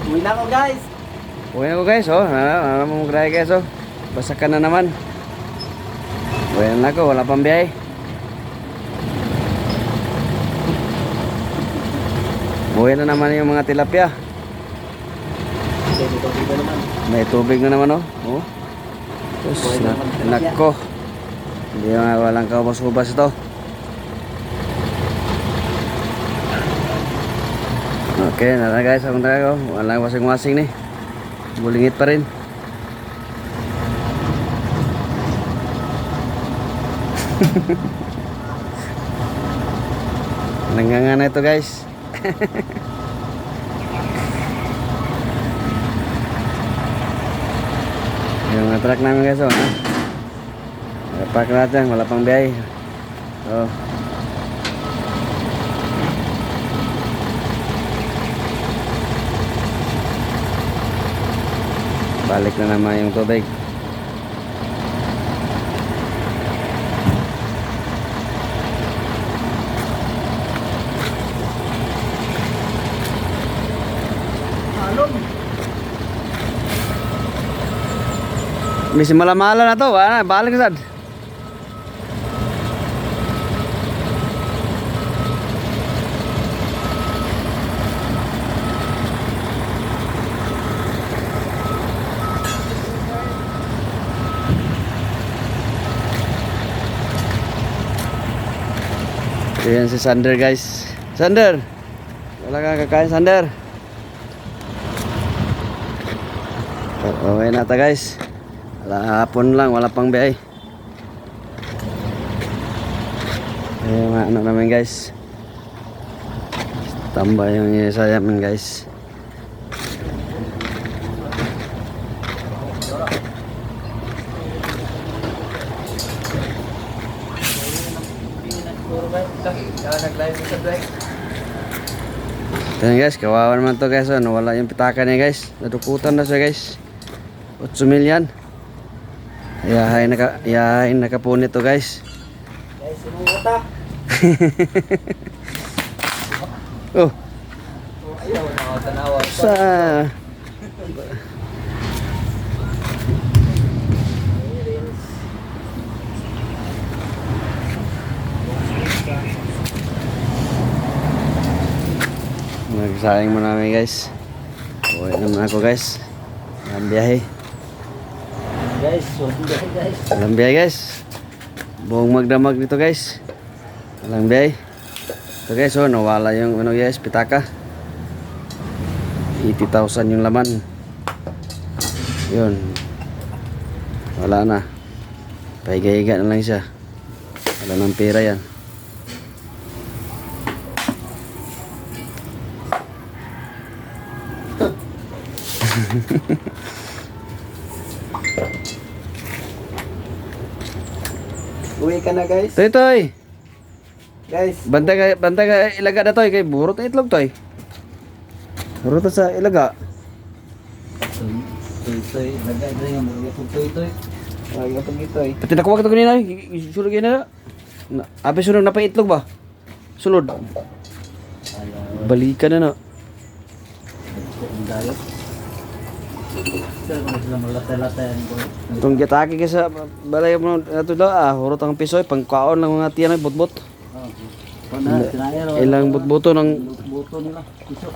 Uwi na ako guys. Uwi na ko guys, oh. Alam mo grahe guys, oh. Basakan na naman. Uwi na ako, wala pang biyahe. Uwi na naman yung mga tilapia. May tubig na naman, oh. Oh. Tapos, nako. Hindi nga walang kaubas-ubas ito. Okay, nara guys, akong talaga, oh. Walang wasing-wasing ni. Bulingit pa rin. Nanganga na ito guys. Yung truck namin guys, oh. Park natin, wala pang biyahe. Oh. Balik na naman yung tubig. Misi malam-malam na to, balik sad. Ayan si Sander guys. Sander, wala kang kakain Sander. Okay na ta guys. Hapon lang, wala pang biyahe. Ayan mga ano namin guys. Tambay yung saya namin guys. Ayan guys, kawawa naman to guys. Nawala yung pitaka niya guys. Nadukutan na siya guys. 8 milyan. Yahain nakapunit to guys. Guys, sumuta. Oh. Ayaw na ako tanawa. Sa nagsayang mo namin guys. Uwi naman ako guys. Ang biyahe. Guys, guys. Walang biyahe guys. Buong magdamag dito guys. Walang biyahe. Ito guys, oh, nawala yung ano guys, pitaka. 80,000 yung laman. Yun. Wala na. Pahiga-higa na lang siya. Wala ng pera yan. Uwi ka na guys. Toy toy. Guys, Bantay ka ilaga na toy kay burot na itlog toy. Burot na sa ilaga. Toy, lagay na yung mga toy. Lagay pag itoy. Pati nakuha ka to kanina. Sulod kayo na. Ape sunod na pa itlog ba? Sulod. Balikan na na. Itong gitaki ka sa balay mo ito daw hurot ang pisoy pangkaon lang mga tiyan ay butbut. Ilang butbuto ng buto nila. Piso.